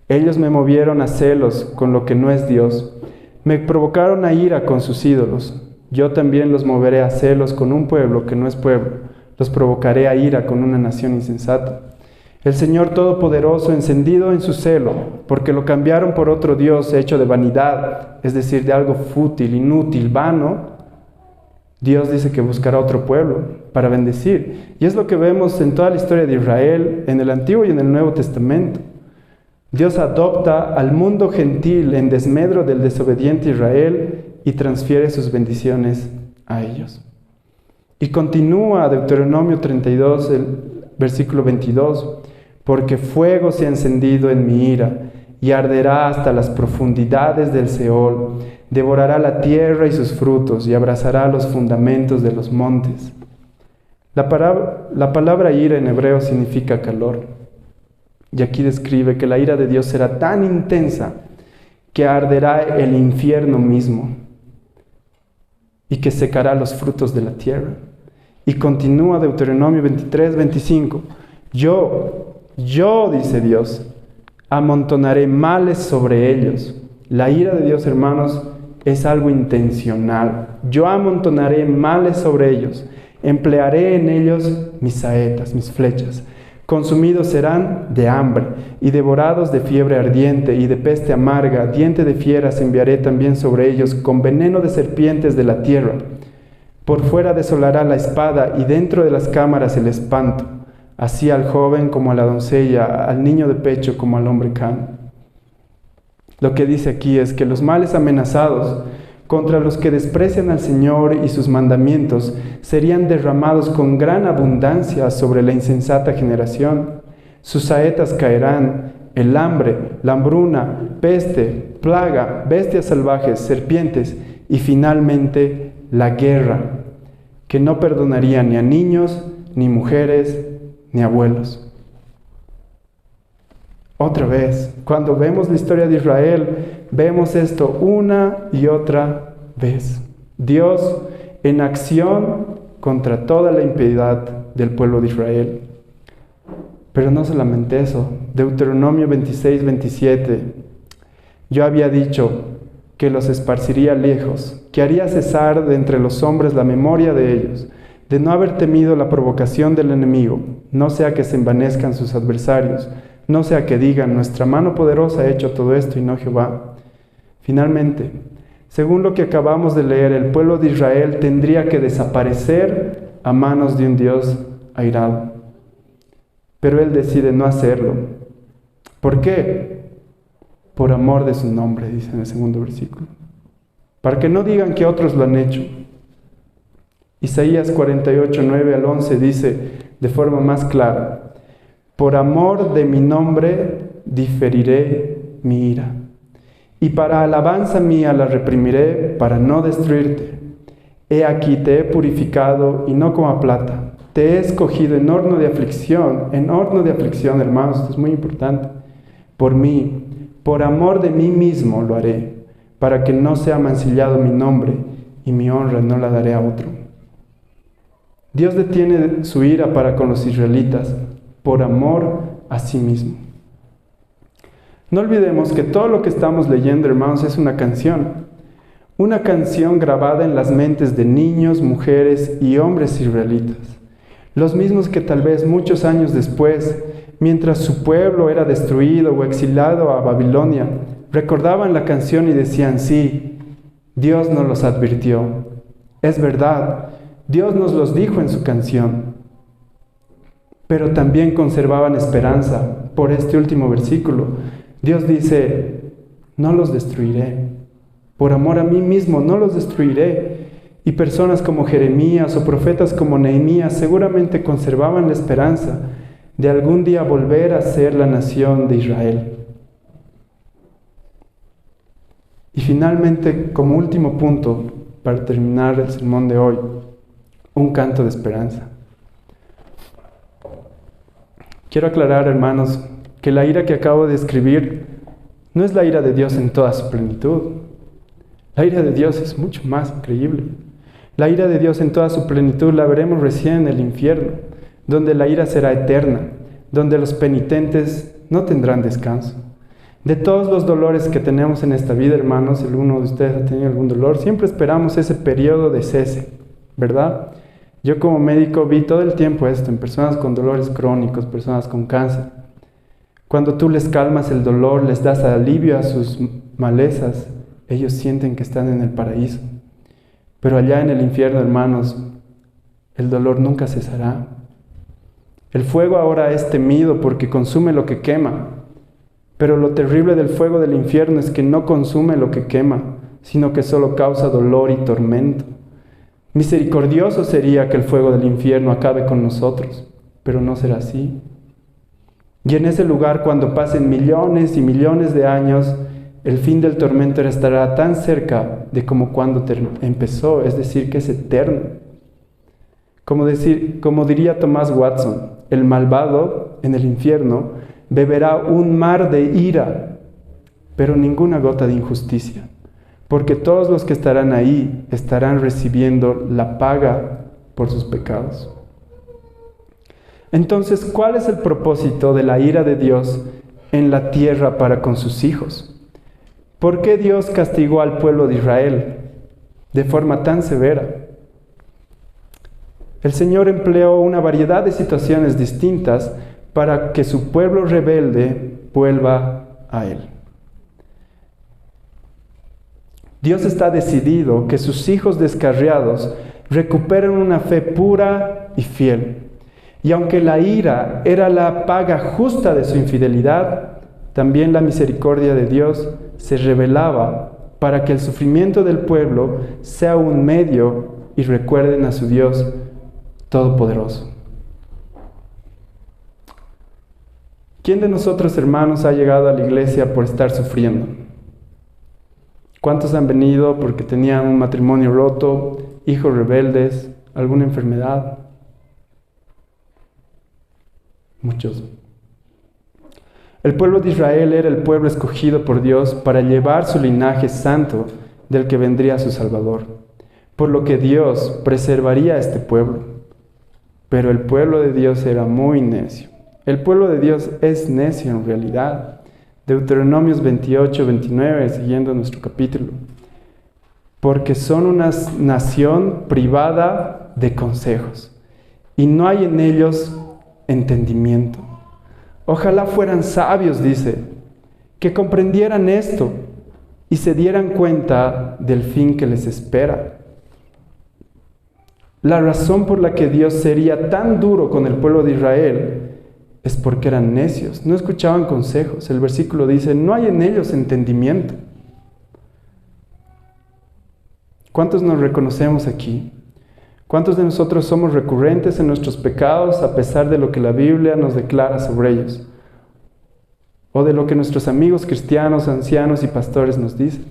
Ellos me movieron a celos con lo que no es Dios. Me provocaron a ira con sus ídolos. Yo también los moveré a celos con un pueblo que no es pueblo. Los provocaré a ira con una nación insensata. El Señor Todopoderoso, encendido en su celo, porque lo cambiaron por otro Dios hecho de vanidad, es decir, de algo fútil, inútil, vano, Dios dice que buscará otro pueblo para bendecir. Y es lo que vemos en toda la historia de Israel, en el Antiguo y en el Nuevo Testamento. Dios adopta al mundo gentil en desmedro del desobediente Israel y transfiere sus bendiciones a ellos. Y continúa Deuteronomio 32, el versículo 22, porque fuego se ha encendido en mi ira y arderá hasta las profundidades del Seol, devorará la tierra y sus frutos y abrazará los fundamentos de los montes. La palabra ira en hebreo significa calor. Y aquí describe que la ira de Dios será tan intensa que arderá el infierno mismo y que secará los frutos de la tierra. Y continúa Deuteronomio 23:25. Yo, dice Dios, amontonaré males sobre ellos. La ira de Dios, hermanos, es algo intencional. Yo amontonaré males sobre ellos. Emplearé en ellos mis saetas, mis flechas. Consumidos serán de hambre y devorados de fiebre ardiente y de peste amarga. Diente de fieras enviaré también sobre ellos, con veneno de serpientes de la tierra. Por fuera desolará la espada y dentro de las cámaras el espanto. Así al joven como a la doncella, al niño de pecho como al hombre cano. Lo que dice aquí es que los males amenazados contra los que desprecian al Señor y sus mandamientos serían derramados con gran abundancia sobre la insensata generación. Sus saetas caerán, el hambre, la hambruna, peste, plaga, bestias salvajes, serpientes y finalmente la guerra, que no perdonaría ni a niños, ni mujeres, ni abuelos. Otra vez, cuando vemos la historia de Israel, vemos esto una y otra vez. Dios en acción contra toda la impiedad del pueblo de Israel. Pero no solamente eso. Deuteronomio 26:27. Yo había dicho que los esparciría lejos, que haría cesar de entre los hombres la memoria de ellos, de no haber temido la provocación del enemigo, no sea que se envanezcan sus adversarios, no sea que digan, nuestra mano poderosa ha hecho todo esto y no Jehová. Finalmente, según lo que acabamos de leer, el pueblo de Israel tendría que desaparecer a manos de un Dios airado. Pero Él decide no hacerlo. ¿Por qué? Por amor de su nombre, dice en el segundo versículo. Para que no digan que otros lo han hecho. Isaías 48:9 al 11 dice de forma más clara, por amor de mi nombre diferiré mi ira, y para alabanza mía la reprimiré para no destruirte. He aquí te he purificado y no como a plata, te he escogido en horno de aflicción, hermanos, esto es muy importante, por mí, por amor de mí mismo lo haré, para que no sea mancillado mi nombre y mi honra no la daré a otro. Dios detiene su ira para con los israelitas por amor a sí mismo. No olvidemos que todo lo que estamos leyendo, hermanos, es una canción grabada en las mentes de niños, mujeres y hombres israelitas, los mismos que tal vez muchos años después, mientras su pueblo era destruido o exilado a Babilonia, recordaban la canción y decían, sí, Dios nos los advirtió, es verdad, Dios nos los dijo en su canción. Pero también conservaban esperanza por este último versículo. Dios dice, no los destruiré. Por amor a mí mismo, no los destruiré. Y personas como Jeremías o profetas como Nehemías seguramente conservaban la esperanza de algún día volver a ser la nación de Israel. Y finalmente, como último punto, para terminar el sermón de hoy, un canto de esperanza. Quiero aclarar, hermanos, que la ira que acabo de describir no es la ira de Dios en toda su plenitud. La ira de Dios es mucho más increíble. La ira de Dios en toda su plenitud la veremos recién en el infierno, donde la ira será eterna, donde los penitentes no tendrán descanso. De todos los dolores que tenemos en esta vida, hermanos, si alguno de ustedes ha tenido algún dolor, siempre esperamos ese periodo de cese, ¿verdad? Yo como médico vi todo el tiempo esto en personas con dolores crónicos, personas con cáncer. Cuando tú les calmas el dolor, les das alivio a sus malezas, ellos sienten que están en el paraíso. Pero allá en el infierno, hermanos, el dolor nunca cesará. El fuego ahora es temido porque consume lo que quema. Pero lo terrible del fuego del infierno es que no consume lo que quema, sino que solo causa dolor y tormento. Misericordioso sería que el fuego del infierno acabe con nosotros, pero no será así. Y en ese lugar, cuando pasen millones y millones de años, el fin del tormento estará tan cerca de como cuando empezó, es decir, que es eterno. Como diría Thomas Watson, el malvado en el infierno beberá un mar de ira, pero ninguna gota de injusticia, porque todos los que estarán ahí estarán recibiendo la paga por sus pecados. Entonces, ¿cuál es el propósito de la ira de Dios en la tierra para con sus hijos? ¿Por qué Dios castigó al pueblo de Israel de forma tan severa? El Señor empleó una variedad de situaciones distintas para que su pueblo rebelde vuelva a Él. Dios está decidido que sus hijos descarriados recuperen una fe pura y fiel. Y aunque la ira era la paga justa de su infidelidad, también la misericordia de Dios se revelaba para que el sufrimiento del pueblo sea un medio y recuerden a su Dios Todopoderoso. ¿Quién de nosotros, hermanos, ha llegado a la iglesia por estar sufriendo? ¿Cuántos han venido porque tenían un matrimonio roto, hijos rebeldes, alguna enfermedad? Muchos. El pueblo de Israel era el pueblo escogido por Dios para llevar su linaje santo del que vendría su Salvador, por lo que Dios preservaría a este pueblo. Pero el pueblo de Dios era muy necio. El pueblo de Dios es necio en realidad. Deuteronomios 28, 29, siguiendo nuestro capítulo. Porque son una nación privada de consejos, y no hay en ellos entendimiento. Ojalá fueran sabios, dice, que comprendieran esto y se dieran cuenta del fin que les espera. La razón por la que Dios sería tan duro con el pueblo de Israel es porque eran necios, no escuchaban consejos. El versículo dice, no hay en ellos entendimiento. ¿Cuántos nos reconocemos aquí? ¿Cuántos de nosotros somos recurrentes en nuestros pecados a pesar de lo que la Biblia nos declara sobre ellos? O de lo que nuestros amigos cristianos, ancianos y pastores nos dicen.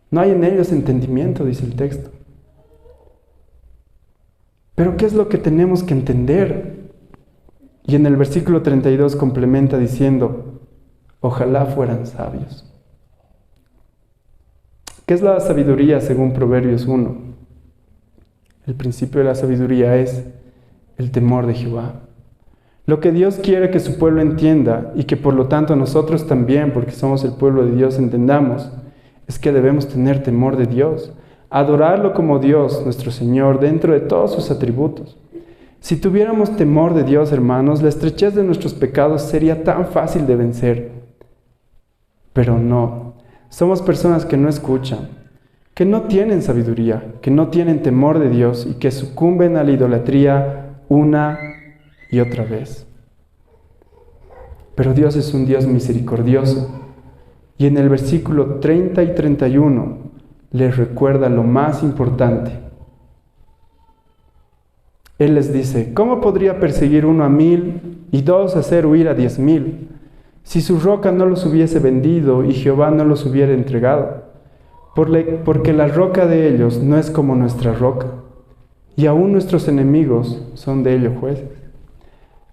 No hay en ellos entendimiento, dice el texto. Pero ¿qué es lo que tenemos que entender? Y en el versículo 32 complementa diciendo, ojalá fueran sabios. ¿Qué es la sabiduría según Proverbios 1? El principio de la sabiduría es el temor de Jehová. Lo que Dios quiere que su pueblo entienda y que por lo tanto nosotros también, porque somos el pueblo de Dios, entendamos, es que debemos tener temor de Dios, adorarlo como Dios, nuestro Señor, dentro de todos sus atributos. Si tuviéramos temor de Dios, hermanos, la estrechez de nuestros pecados sería tan fácil de vencer. Pero no, somos personas que no escuchan, que no tienen sabiduría, que no tienen temor de Dios y que sucumben a la idolatría una y otra vez. Pero Dios es un Dios misericordioso y en el versículo 30 y 31 les recuerda lo más importante. Él les dice, ¿cómo podría perseguir uno a 1000 y dos hacer huir a 10,000? Si su roca no los hubiese vendido y Jehová no los hubiera entregado. Porque la roca de ellos no es como nuestra roca, y aún nuestros enemigos son de ellos jueces.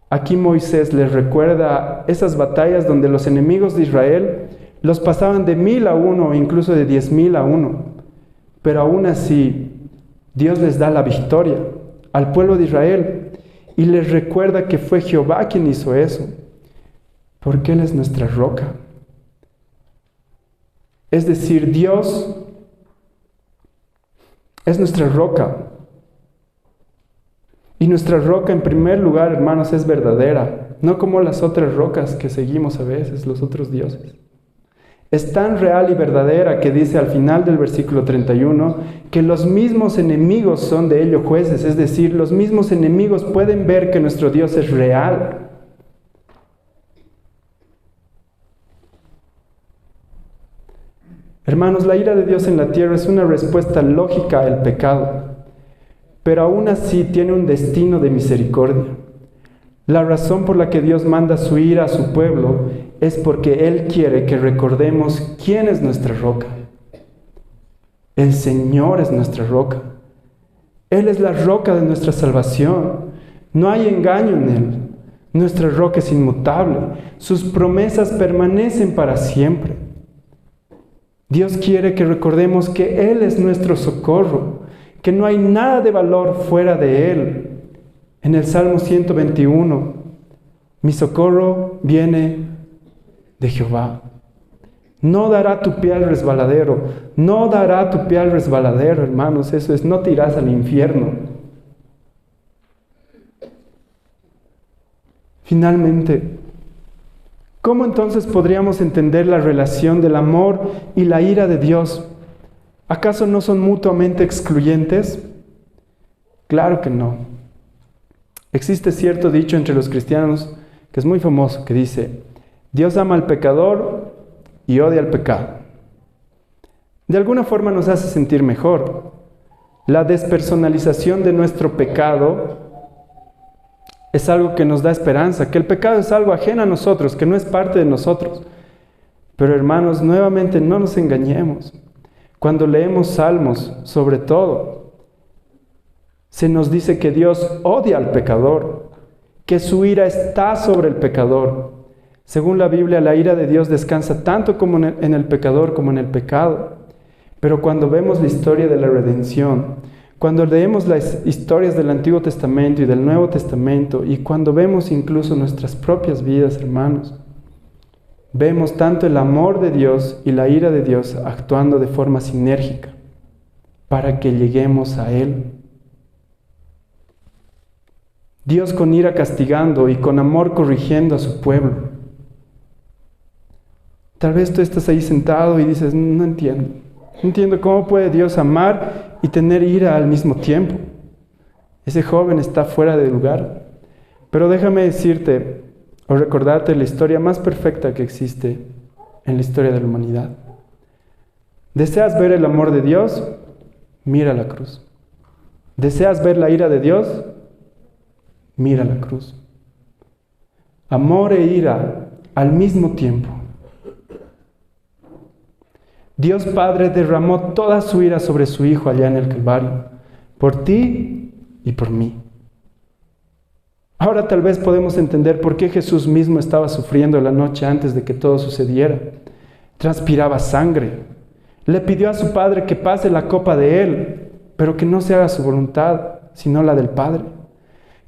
Aquí Moisés les recuerda esas batallas donde los enemigos de Israel los pasaban de 1000 a 1 o incluso de 10,000 a 1. Pero aún así, Dios les da la victoria al pueblo de Israel. y les recuerda que fue Jehová quien hizo eso, porque Él es nuestra roca. Es decir, Dios es nuestra roca. Y nuestra roca, en primer lugar, hermanos, es verdadera, no como las otras rocas que seguimos a veces, los otros dioses. Es tan real y verdadera que dice al final del versículo 31 que los mismos enemigos son de ello jueces, es decir, los mismos enemigos pueden ver que nuestro Dios es real. Hermanos, la ira de Dios en la tierra es una respuesta lógica al pecado, pero aún así tiene un destino de misericordia. La razón por la que Dios manda su ira a su pueblo es porque Él quiere que recordemos quién es nuestra roca. El Señor es nuestra roca. Él es la roca de nuestra salvación. No hay engaño en Él. Nuestra roca es inmutable. Sus promesas permanecen para siempre. Dios quiere que recordemos que Él es nuestro socorro, que no hay nada de valor fuera de Él. En el Salmo 121, mi socorro viene de Jehová. No dará tu pie al resbaladero, no dará tu pie al resbaladero, hermanos, eso es, no te irás al infierno. Finalmente, ¿cómo entonces podríamos entender la relación del amor y la ira de Dios? ¿Acaso no son mutuamente excluyentes? Claro que no. Existe cierto dicho entre los cristianos que es muy famoso, que dice: Dios ama al pecador y odia al pecado. De alguna forma nos hace sentir mejor. La despersonalización de nuestro pecado es algo que nos da esperanza, que el pecado es algo ajeno a nosotros, que no es parte de nosotros. Pero hermanos, nuevamente no nos engañemos. Cuando leemos Salmos, sobre todo, se nos dice que Dios odia al pecador, que su ira está sobre el pecador. Según la Biblia, la ira de Dios descansa tanto como en el pecador como en el pecado. Pero cuando vemos la historia de la redención, cuando leemos las historias del Antiguo Testamento y del Nuevo Testamento, y cuando vemos incluso nuestras propias vidas, hermanos, vemos tanto el amor de Dios y la ira de Dios actuando de forma sinérgica para que lleguemos a Él. Dios con ira castigando y con amor corrigiendo a su pueblo. Tal vez tú estás ahí sentado y dices: no entiendo cómo puede Dios amar y tener ira al mismo tiempo. Ese joven está fuera de lugar. Pero déjame decirte o recordarte la historia más perfecta que existe en la historia de la humanidad. ¿Deseas ver el amor de Dios? Mira la cruz. ¿Deseas ver la ira de Dios? Mira la cruz. Amor e ira al mismo tiempo. Dios Padre derramó toda su ira sobre su Hijo allá en el Calvario, por ti y por mí. Ahora tal vez podemos entender por qué Jesús mismo estaba sufriendo la noche antes de que todo sucediera. Transpiraba sangre. Le pidió a su Padre que pase la copa de Él, pero que no se haga su voluntad, sino la del Padre.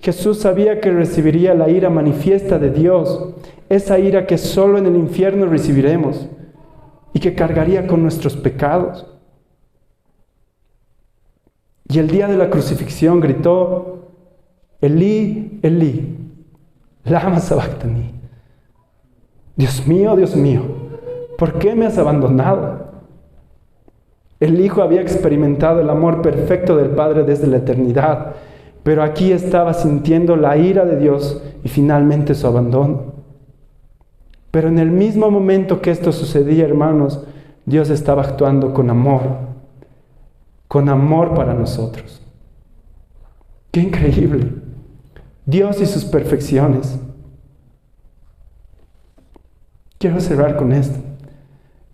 Jesús sabía que recibiría la ira manifiesta de Dios, esa ira que solo en el infierno recibiremos y que cargaría con nuestros pecados. Y el día de la crucifixión gritó: Elí, Elí, lama sabactani. Dios mío, ¿por qué me has abandonado? El Hijo había experimentado el amor perfecto del Padre desde la eternidad, pero aquí estaba sintiendo la ira de Dios y finalmente su abandono. Pero en el mismo momento que esto sucedía, hermanos, Dios estaba actuando con amor para nosotros. ¡Qué increíble! Dios y sus perfecciones. Quiero cerrar con esto.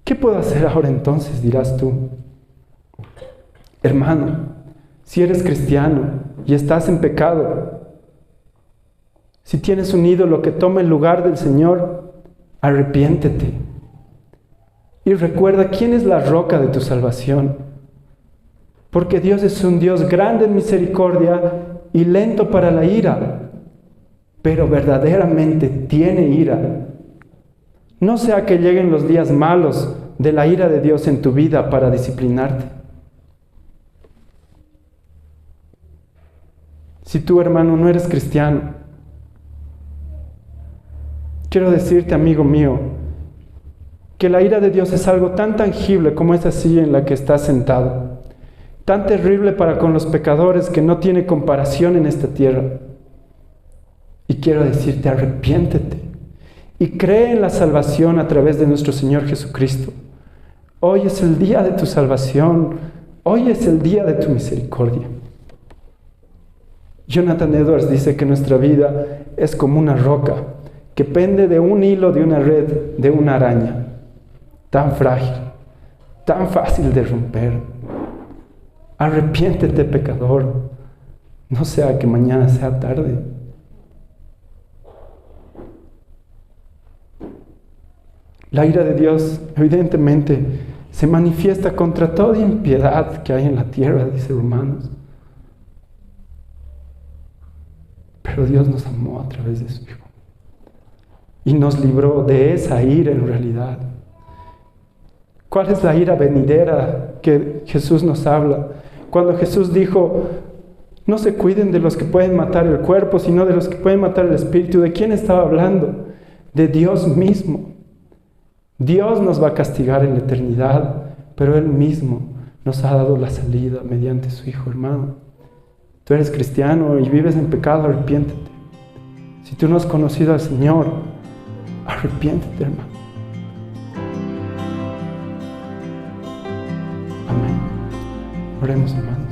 ¿Qué puedo hacer ahora entonces?, dirás tú. Hermano, si eres cristiano y estás en pecado, si tienes un ídolo que toma el lugar del Señor, arrepiéntete y recuerda quién es la roca de tu salvación, porque Dios es un Dios grande en misericordia y lento para la ira. pero verdaderamente tiene ira. No sea que lleguen los días malos de la ira de Dios en tu vida para disciplinarte. Si tú, hermano, no eres cristiano, quiero decirte, amigo mío, que la ira de Dios es algo tan tangible como esa silla en la que estás sentado, tan terrible para con los pecadores que no tiene comparación en esta tierra. Y quiero decirte, arrepiéntete y cree en la salvación a través de nuestro Señor Jesucristo. Hoy es el día de tu salvación, hoy es el día de tu misericordia. Jonathan Edwards dice que nuestra vida es como una roca que pende de un hilo de una red de una araña, tan frágil, tan fácil de romper. Arrepiéntete, pecador, no sea que mañana sea tarde. La ira de Dios, evidentemente, se manifiesta contra toda impiedad que hay en la tierra, dice Romanos. Pero Dios nos amó a través de su Hijo y nos libró de esa ira en realidad. ¿Cuál es la ira venidera que Jesús nos habla? Cuando Jesús dijo, no se cuiden de los que pueden matar el cuerpo, sino de los que pueden matar el espíritu. ¿De quién estaba hablando? De Dios mismo. Dios nos va a castigar en la eternidad, pero Él mismo nos ha dado la salida mediante su Hijo, hermano. Tú eres cristiano y vives en pecado, arrepiéntete. Si tú no has conocido al Señor, arrepiéntete, hermano. Amén. Oremos, hermano.